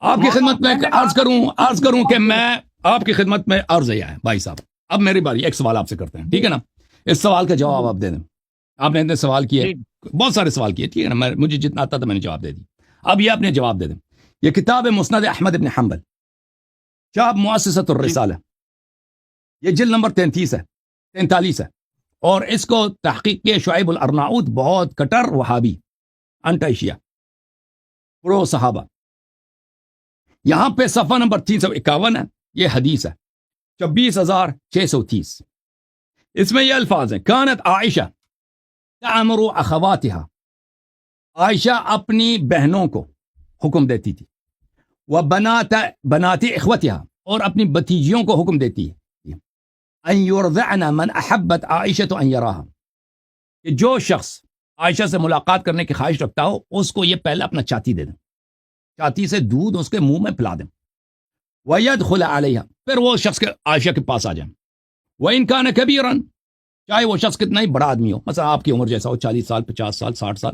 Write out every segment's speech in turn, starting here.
آپ کی خدمت میں عرض کروں کہ میں آپ کی خدمت میں عرض ہے بھائی صاحب. اب میری باری, ایک سوال آپ سے کرتے ہیں, ٹھیک ہے نا؟ اس سوال کا جواب آپ دے دیں. آپ نے اتنے سوال کیے, بہت سارے سوال کیے, ٹھیک ہے نا؟ مجھے جتنا آتا تھا میں نے جواب دے دی. اب یہ اپنے جواب دے دیں. یہ کتاب ہے مسند احمد ابن حنبل, چاپ مؤسسۃ الرسالہ, یہ جلد نمبر 43 ہے, اور اس کو تحقیق کے شعیب الارناؤت, بہت کٹر وہابی, انٹا ایشیا, پرو صحابہ. یہاں پہ صفحہ نمبر 351 ہے, یہ حدیث ہے 24630. اس میں یہ الفاظ ہیں, کانت عائشہ تأمر اخواتها, عائشہ اپنی بہنوں کو حکم دیتی تھی, وبنات اخوتها, اور اپنی بتیجیوں کو حکم دیتی ہے, ان یرضعن من احبت عائشہ ان یراها, کہ جو شخص عائشہ سے ملاقات کرنے کی خواہش رکھتا ہو اس کو یہ پہلے اپنا چاتی دے دیں, چاتی سے دودھ اس کے منہ میں پلا دیں. وَيَدْخُلَ عَلَيْهَا, پھر وہ شخص کے عائشہ کے پاس آ جائیں. وَإِن كَانَ كَبِيرًا, چاہے وہ شخص کتنا ہی بڑا آدمی ہو, مثلا آپ کی عمر جیسا ہو, 40 سال, 50 سال, 60 سال,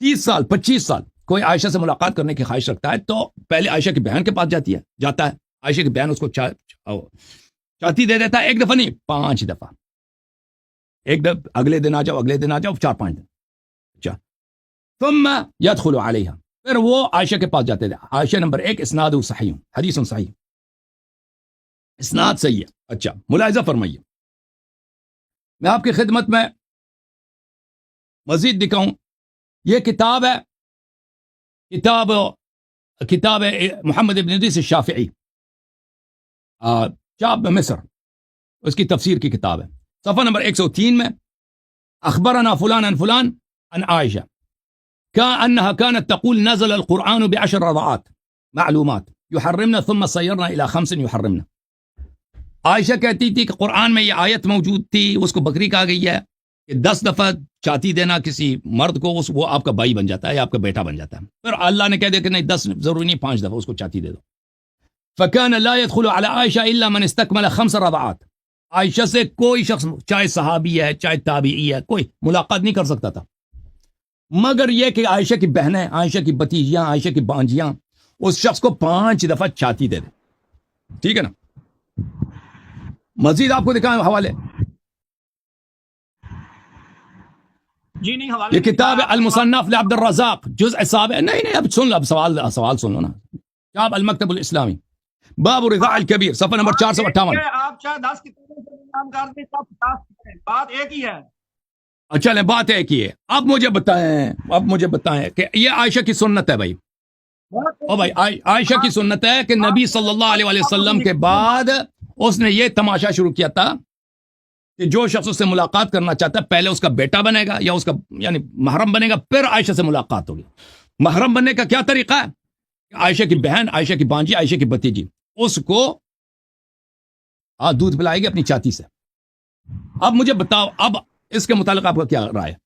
30 سال, 25 سال, کوئی عائشہ سے ملاقات کرنے کی خواہش رکھتا ہے تو پہلے عائشہ کی بہن کے پاس جاتا ہے. عائشہ کی بہن اس کو چاتی دے دیتا ہے, ایک دفعہ نہیں, 5 دفعہ. ایک دفعہ اگلے دن آ جاؤ, 4-5 دن. اچھا, ثم يدخل عليها, پھر وہ عائشہ کے پاس جاتے تھے. عائشہ نمبر 1, اسناد صحیح, حدیث صحیح, اسناد صحیح ہے. اچھا, ملاحظہ فرمائیے, میں آپ کی خدمت میں مزید دکھاؤں. یہ کتاب ہے محمد ابن ادریس الشافعی, چاپ مصر, اس کی تفسیر کی کتاب ہے. صفحہ نمبر 103 میں, اخبرنا فلان عن فلان عن عائشہ كأنها كانت تقول نزل القرآن ب10 رضعات معلومات يحرمنا ثم صيرنا إلى 5 يحرمنا. عائشہ کہتی تھی کہ قرآن میں یہ آیت موجود تھی, اس کو بکری کہا گئی ہے کہ 10 دفعہ چاتی دینا کسی مرد کو, وہ آپ کا بھائی بن جاتا ہے یا آپ کا بیٹا بن جاتا ہے. پھر اللہ نے کہہ دیا کہ نہیں, 10 ضروری نہیں, 5 دفعہ اس کو چاتی دے دو. فكان لا يدخل على عائشہ الا من استكمل 5 رضعات. عائشہ سے کوئی شخص, چاہے صحابی ہے چاہے تابعی ہے, کوئی ملاقات نہیں کر سکتا تھا, مگر یہ کہ عائشہ کی بہنیں, عائشہ کی بتیجیاں, عائشہ کی بانجیاں اس شخص کو 5 دفعہ چاتی دے دیں. ٹھیک ہے نا؟ مزید آپ کو دکھائیں حوالے. جی نہیں, حوالے یہ کتاب المصنف لعبد الرزاق, جزء 7. نہیں اب سن لو, اب سوال سن لو نا. کتاب المکتب الاسلامی, باب رضاع الکبیر, صفحہ نمبر 458. آپ چاہے 10 کتابوں سے نام کر دیں, بات ایک ہی ہے. اچھا لیں, بات ایک ہی ہے. اب مجھے بتائیں کہ یہ عائشہ کی سنت ہے بھائی. او بھائی, عائشہ کی سنت ہے کہ نبی صلی اللہ علیہ وسلم کے بعد اس نے یہ تماشا شروع کیا تھا کہ جو شخص اس سے ملاقات کرنا چاہتا ہے پہلے اس کا بیٹا بنے گا یا اس کا یعنی محرم بنے گا, پھر عائشہ سے ملاقات ہوگی. محرم بننے کا کیا طریقہ ہے؟ عائشہ کی بہن, عائشہ کی بانجی, عائشہ کی بتیجی اس کو دودھ پلائے گی اپنی چاتی سے. اب مجھے بتاؤ, اب اس کے متعلق آپ کا کیا رائے ہے؟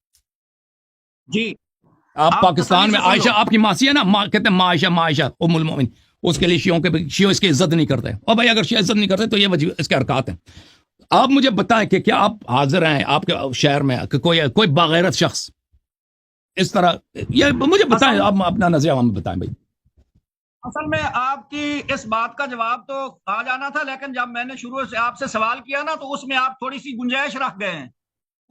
جی, آپ پاکستان میں عائشہ آپ کی ماسی ہے نا, کہتے ہیں ماں عائشہ ام المؤمن, اس کے لیے شیعوں اس کی عزت نہیں کرتے. اور بھائی اگر شیعہ عزت نہیں کرتے تو یہ وجہ اس کے حرکات ہیں. آپ مجھے بتائیں کہ کیا آپ حاضر ہیں آپ کے شہر میں کہ کوئی باغیرت شخص اس طرح, یہ مجھے بتائیں, آپ اپنا نظریہ ہمیں بتائیں بھائی. اصل میں آپ کی اس بات کا جواب تو آ جانا تھا, لیکن جب میں نے شروع سے آپ سے سوال کیا نا تو اس میں آپ تھوڑی سی گنجائش رکھ گئے ہیں.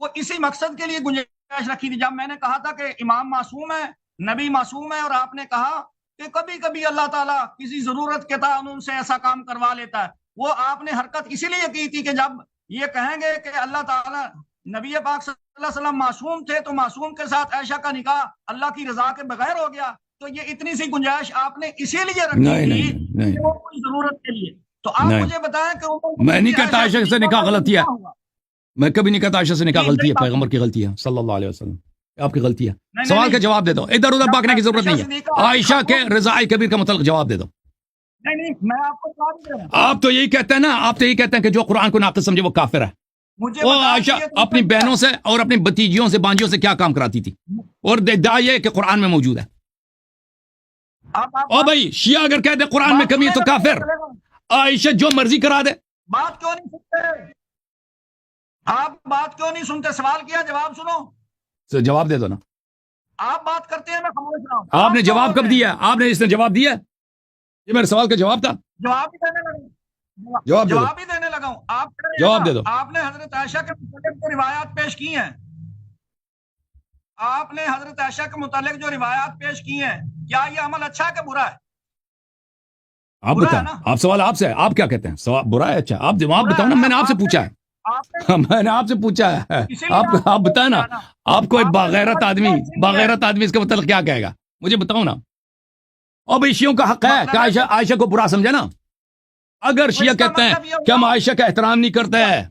وہ اسی مقصد کے لیے گنجائش رکھی تھی جب میں نے کہا تھا کہ امام معصوم ہے, نبی معصوم ہے, اور آپ نے کہا کہ کبھی کبھی اللہ تعالیٰ کسی ضرورت کے تعاون سے ایسا کام کروا لیتا ہے. وہ آپ نے حرکت اسی لیے کی تھی کہ جب یہ کہیں گے کہ اللہ تعالیٰ, نبی پاک صلی اللہ علیہ وسلم معصوم تھے تو معصوم کے ساتھ عائشہ کا نکاح اللہ کی رضا کے بغیر ہو گیا, تو یہ اتنی سی گنجائش آپ نے اسی لیے رکھی تھی کہ وہ کوئی ضرورت کے لیے. تو آپ مجھے بتائیں کہ میں نہیں کہتا عائشہ سے نکاح غلطی ہے, میں کبھی نہیں کہتا عائشہ سے نکاح غلطی ہے, پیغمبر کی غلطی ہے صلی اللہ علیہ وسلم, آپ کی غلطی ہے. سوال کا جواب دے دو, ادھر ادھر بھاگنے کی ضرورت نہیں ہے. عائشہ کے رضاء کبیر کا متعلق جواب دے دو. نہیں, میں آپ کو جواب دے رہا ہوں. آپ تو یہی کہتے ہیں نا, آپ تو یہی کہتے ہیں کہ جو قرآن کو ناقص سمجھے وہ کافر ہے. وہ عائشہ اپنی بہنوں سے اور اپنی بتیجیوں سے, بانجیوں سے کیا کام کراتی تھی, اور ادعا یہ کہ قرآن میں موجود ہے. او بھائی, شیعہ اگر کہہ دے قرآن میں کمی ہے تو کافر. عائشہ جو مرضی کرا دے. بات کیوں نہیں سنتے آپ, بات کیوں نہیں سنتے؟ سوال کیا, جواب سنو. جواب دے دو نا. آپ بات کرتے ہیں, میں خاموش رہا ہوں. آپ نے جواب کب دیا؟ آپ نے اس نے جواب دیا. یہ میرے سوال کا جواب تھا. جواب ہی دینے لگا جواب دے دو. جواب ہی دینے لگا ہوں. آپ کہہ رہے ہیں جواب دے نا، دو. آپ نے حضرت عائشہ کے متعلق جو روایات پیش کی ہیں، آپ نے حضرت عائشہ کے متعلق جو روایات پیش کی ہیں، کیا یہ عمل اچھا ہے کہ برا ہے؟ آپ برا ہے بتائیں. نا؟ آپ سوال آپ سے ہے. آپ کیا کہتے ہیں؟ سوال برا ہے اچھا؟ آپ جواب برا بتاؤ ہے نا. میں نے آپ سے آپ پوچھا ہے. آپ نے میں نے آپ سے پوچھا ہے. اسی لیے آپ بتائیں نا. پوچھا آپ کو ایک آپ نے باغیرت سوال آدمی کیا اسی لیے؟ باغیرت آدمی اس کے متعلق کیا کہے گا؟ مجھے بتاؤ نا. اب شیعوں کا حق ہے مطلب کہ ہے عائشہ کہ- عائشہ کو برا سمجھے نا. اگر تو شیعہ اس کا کہتے ہیں مطلب یہ کہ ہم ہوا- عائشہ کا احترام نہیں کرتے ہیں،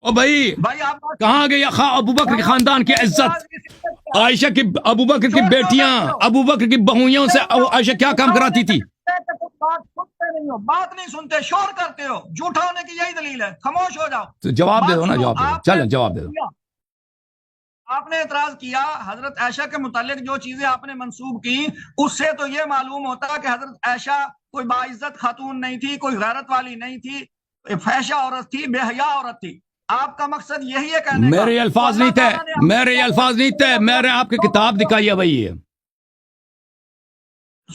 او بھائی بھائی آپ بات- کہاں گئی ابو بکر کے خاندان کی عزت؟ عائشہ کی ابو بکر کی بیٹیاں ابو بکر کی بہوئیوں سے عائشہ کیا کام کراتی تھی؟ بات سنتے نہیں ہو، بات نہیں سنتے، شور کرتے ہو. جھوٹا ہونے کی یہی دلیل ہے. خاموش ہو جاؤ. تو جواب دے دو نا. بات سنو. جواب دے دو. آپ نے چلیں جواب دے دو. آپ نے اعتراض کیا حضرت عائشہ کے متعلق جو چیزیں آپ نے منسوب کی، اس سے تو یہ معلوم ہوتا کہ حضرت عائشہ کوئی باعزت خاتون نہیں تھی، کوئی غیرت والی نہیں تھی، فحشہ عورت تھی، بے حیا عورت تھی. آپ کا مقصد یہی ہے کہنے کا. میرے یہ الفاظ تو نہیں اللہ تھے. تعالیٰ نے آپ کو میرے یہ الفاظ نہیں تھے. میرے آپ کی کتاب دکھائی ہے بھائی.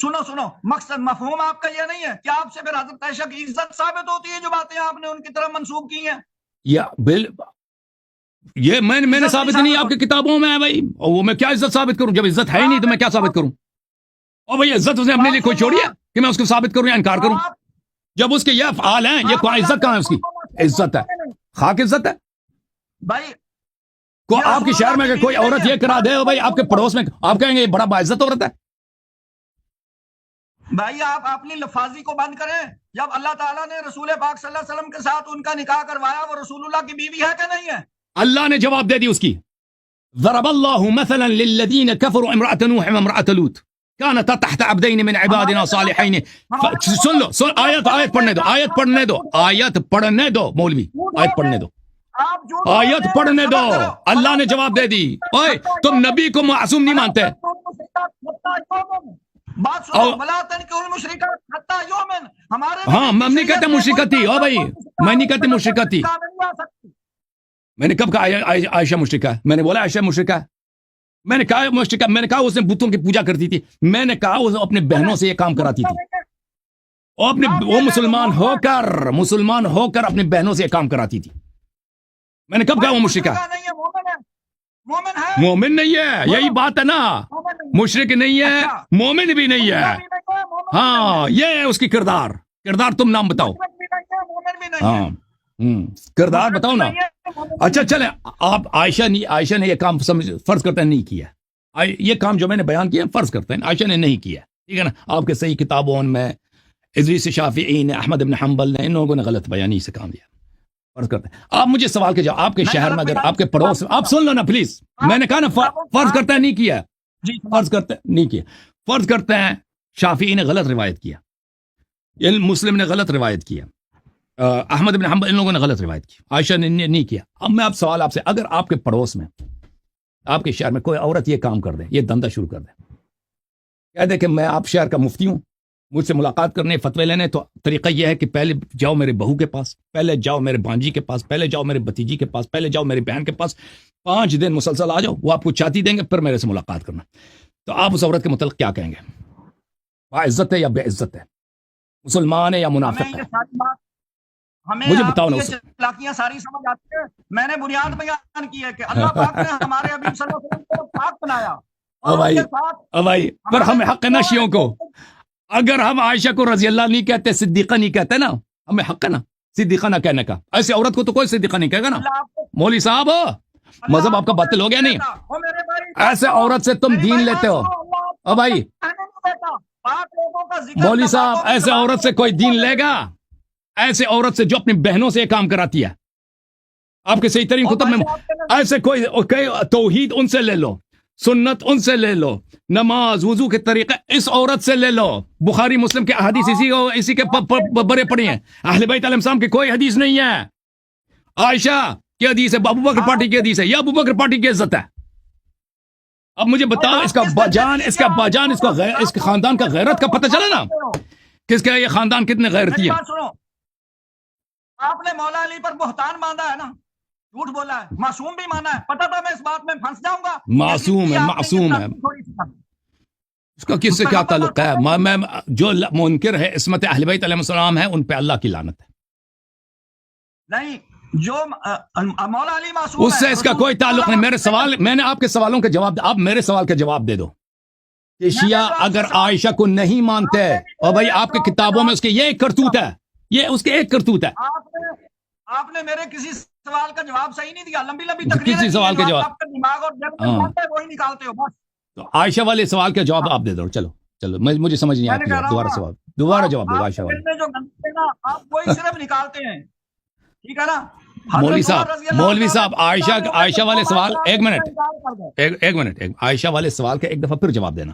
سنو مقصد مفہوم آپ کا یہ نہیں ہے کہ آپ سے پھر حضرت عائشہ کی عزت ثابت ہوتی ہے جو باتیں آپ نے ان کی طرف منسوب کی ہیں؟ یا یہ میں نے ثابت نہیں آپ کی کتابوں میں ہے بھائی. اور وہ میں کیا عزت ثابت کروں؟ جب عزت ہے ہی نہیں تو میں کیا ثابت کروں؟ اور بھائی عزت اس نے اپنے لیے کوئی چھوڑی ہے کہ میں اس کو ثابت کروں یا انکار کروں؟ آپ- جب اس کے یہ افعال ہیں، یہ کوئی عزت کہاں ہے اس کی؟ عزت ہے. خاک عزت ہے. بھائی کو یہ آپ کے رسول شہر میں اللہ اگر کی کوئی بیوی عورت نہیں یہ ہے. کرا دے بھائی آپ کے پڑوس میں، آپ کہیں گے یہ بڑا باعزت عورت ہے. بھائی آپ اپنی لفاظی کو بند کریں. جب اللہ تعالیٰ نے رسول پاک صلی اللہ علیہ وسلم کے ساتھ ان کا نکاح کروایا، وہ رسول اللہ کی بیوی ہے کہ نہیں ہے؟ اللہ نے جواب دے دی اس کی. ضرب اللہ مثلا للذین کفروا امرأة نوح وامرأة لوط كانتا تحت عبدین من عبادنا صالحین. سن لو آیت پڑھنے دو مولوی. آیت پڑھنے دو. آپ جو آیت پڑھنے دو. اللہ نے جواب دے دی. اوئے تم نبی کو معصوم نہیں مانتے. بات سنو. ولا تنکحوا المشرکات حتی یؤمن. ہمارے ہاں ہم نہیں کہتے مشرکت تھی. او بھائی میں نہیں کہتے مشرکت تھی. میں نے کب کہا عائشہ مشرکہ ہے؟ میں نے بولا عائشہ مشرکہ ہے؟ میں نے کہا مشرکہ؟ میں نے کہا اس نے بتوں کی پوجا کرتی تھی؟ میں نے کہا وہ اپنے بہنوں سے یہ کام کراتی تھی. وہ مسلمان ہو کر اپنی بہنوں سے یہ کام کراتی تھی. میں نے کب کہا وہ مشرکہ ہے؟ مومن نہیں ہے. یہی بات ہے نا. مشرک نہیں ہے، مومن بھی نہیں ہے. ہاں یہ ہے اس کی کردار تم نام بتاؤ. ہاں کردار بتاؤ نا. اچھا چلیں آپ عائشہ نے یہ کام فرض کرتے ہیں نہیں کیا. یہ کام جو میں نے بیان کیا فرض کرتے ہیں عائشہ نے نہیں کیا. ٹھیک ہے نا. آپ کے صحیح کتابوں میں ادریس شافعی نے، احمد بن حنبل نے، ان لوگوں نے غلط بیانی سے کام لیا. فرض کرتے ہیں. آپ مجھے سوال کے جواب. آپ کے شہر میں اگر آپ کے پڑوس، آپ سن لو نا پلیز. میں نے کہا نا فرض کرتے ہیں نہیں کیا. فرض کرتے نہیں کیا. فرض کرتے ہیں شافعی نے غلط روایت کیا، مسلم نے غلط روایت کیا، احمد بن حنبل ان لوگوں نے غلط روایت کی، عائشہ نے نہیں کیا. اب میں آپ سوال آپ سے، اگر آپ کے پڑوس میں، آپ کے شہر میں کوئی عورت یہ کام کر دے، یہ دھندا شروع کر دے، کہہ دے کہ میں آپ شہر کا مفتی ہوں، مجھ سے ملاقات کرنے، فتوے لینے، تو طریقہ یہ ہے کہ پہلے جاؤ میرے بہو کے پاس، پہلے جاؤ میرے بانجی کے پاس، پہلے جاؤ میرے بھتیجی کے پاس، پہلے جاؤ میری بہن کے پاس، 5 دن مسلسل آ جاؤ، وہ آپ کو چاتی دیں گے، پھر میرے سے ملاقات کرنا. تو آپ اس عورت کے متعلق کیا کہیں گے؟ باعزت ہے یا بے عزت ہے؟ مسلمان ہے یا منافق ہے؟ مجھے بتاؤ نا. چلاکیاں ساری سمجھ آتی ہیں. میں نے بنیاد بیان کی ہے کہ اللہ پاک نے ہمارے حبیب صلی اللہ علیہ وسلم کو پاک بنایا. بھائی پر ہمیں حق ہے نا شیعوں کو. اگر ہم عائشہ کو رضی اللہ نہیں کہتے، صدیقہ نہیں کہتے نا، ہمیں حق ہے نا صدیقہ نہ کہنے کا. ایسے عورت کو تو کوئی صدیقہ نہیں کہے گا نا. مولوی صاحب مذہب آپ کا باطل ہو گیا نہیں؟ ایسے عورت سے تم دین لیتے ہو. او بھائی مولوی صاحب ایسے عورت سے کوئی دین لے گا؟ ایسے عورت سے جو اپنی بہنوں سے یہ کام کراتی ہے. آپ کے صحیح ترین کتب میں ایسے کوئی توحید ان سے لے لو، سنت ان سے لے لو، نماز وضو کے طریقے اس عورت سے لے لو. بخاری مسلم کے احادیث اسی کے بڑے پڑی ہیں. اہل بیت علیہ السلام کی کوئی حدیث نہیں ہے. عائشہ کی حدیث ہے، ابو بکر پارٹی کی حدیث ہے، یا ابو بکر پارٹی کی عزت ہے. اب مجھے بتاؤ اس کا باجان اس کے خاندان کا غیرت کا پتہ چلا نا، کس کا یہ خاندان کتنے غیرتی ہے. آپ نے مولا علی پر بہتان باندھا ہے نا، جھوٹ بولا ہے، معصوم بھی مانا ہے. پتہ تھا میں اس بات میں پھنس جاؤں گا. معصوم ہے. اس کا کس سے کیا تعلق ہے؟ میں جو منکر ہے عصمت اہل بیت علیہ السلام ہے ان پہ اللہ کی لعنت ہے. نہیں، جو مولا علی معصوم اس سے اس کا کوئی تعلق نہیں. میرے سوال، میں نے آپ کے سوالوں کا جواب، آپ میرے سوال کا جواب دے دو کہ شیعہ اگر عائشہ کو نہیں مانتے اور بھائی آپ کی کتابوں میں اس کے یہ ایک کرتوت ہے، یہ اس کے ایک کرتوت ہے. آپ نے میرے کسی سوال کا جواب صحیح نہیں دیا. لمبی لمبی تقریریں کسی سوال کا جواب، آپ کا دماغ اور وہی نکالتے ہو بس. تو عائشہ والے سوال کا جواب آپ دے دو. چلو مجھے سمجھ نہیں آتی ہے. دوبارہ جواب دو عائشہ والے. جو گنتے نا آپ وہی صرف نکالتے ہیں، ٹھیک ہے نا. مولوی صاحب عائشہ والے سوال، ایک منٹ عائشہ والے سوال کا ایک دفعہ پھر جواب دینا.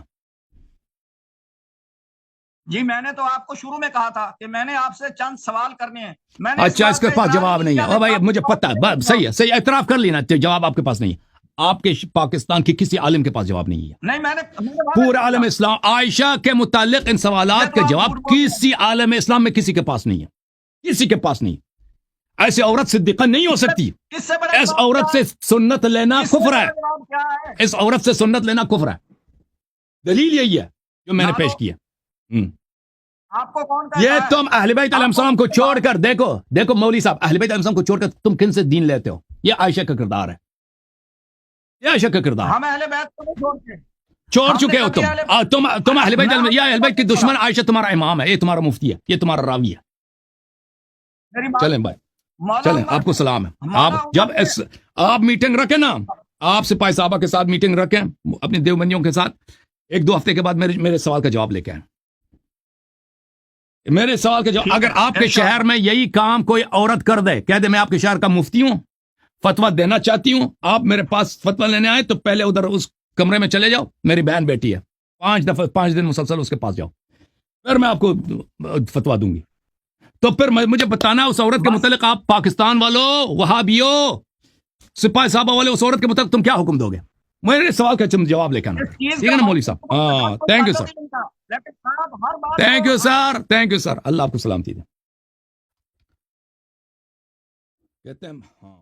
جی میں نے تو آپ کو شروع میں کہا تھا کہ میں نے آپ سے چند سوال کرنے ہیں. میں نے اچھا، اس کے پاس جواب نہیں ہے بھائی، مجھے پتا ہے. صحیح اعتراف کر لینا، جواب آپ کے پاس نہیں ہے. آپ کے پاکستان کے کسی عالم کے پاس جواب نہیں ہے. نہیں، میں نے پورا عالم اسلام عائشہ کے متعلق ان سوالات کا جواب کسی عالم اسلام میں کسی کے پاس نہیں ہے، کسی کے پاس نہیں. ایسے عورت صدیقہ نہیں ہو سکتی. اس عورت سے سنت لینا کفر ہے. اس عورت سے سنت لینا کفر ہے. دلیل یہی ہے جو میں نے پیش کیا. آپ کو کون یہ تم اہل بیت علیہ السلام کو چھوڑ کر دیکھو مولوی صاحب، اہل بیت علیہ السلام کو چھوڑ کر تم کن سے دین لیتے ہو؟ یہ عائشہ کا کردار ہے، یہ عائشہ کا کردار. ہم اہل بیت کو نہیں چھوڑتے، چھوڑ چکے ہو تم اہل بیت. یہ اہل بیت کی دشمن عائشہ تمہارا امام ہے، یہ تمہارا مفتی ہے، یہ تمہارا راوی ہے. چلیں بھائی، چلیں، آپ کو سلام ہے. آپ جب آپ میٹنگ رکھیں نا، آپ سپاہی صحابہ کے ساتھ میٹنگ رکھیں اپنی دیوبندیوں کے ساتھ، 1-2 ہفتے کے بعد میرے سوال کا جواب لے کے آئیں. میرے سوال کا جواب، اگر آپ کے شہر میں یہی کام کوئی عورت کر دے، کہہ دے میں آپ کے شہر کا مفتی ہوں، فتویٰ دینا چاہتی ہوں، آپ میرے پاس فتویٰ لینے آئے تو پہلے ادھر اس کمرے میں چلے جاؤ، میری بہن بیٹی ہے، 5 دن مسلسل اس کے پاس جاؤ، پھر میں آپ کو فتویٰ دوں گی. تو پھر مجھے بتانا اس عورت کے متعلق، آپ پاکستان والوں، وہابیوں، سپاہی صحابہ والے، اس عورت کے متعلق تم کیا حکم دو گے؟ میرے سوال کا جواب لے کے آنا، ٹھیک ہے نا مولوی صاحب؟ ہاں، تھینک یو سر. اللہ آپ کو سلامتی دے. کہتے ہیں ہاں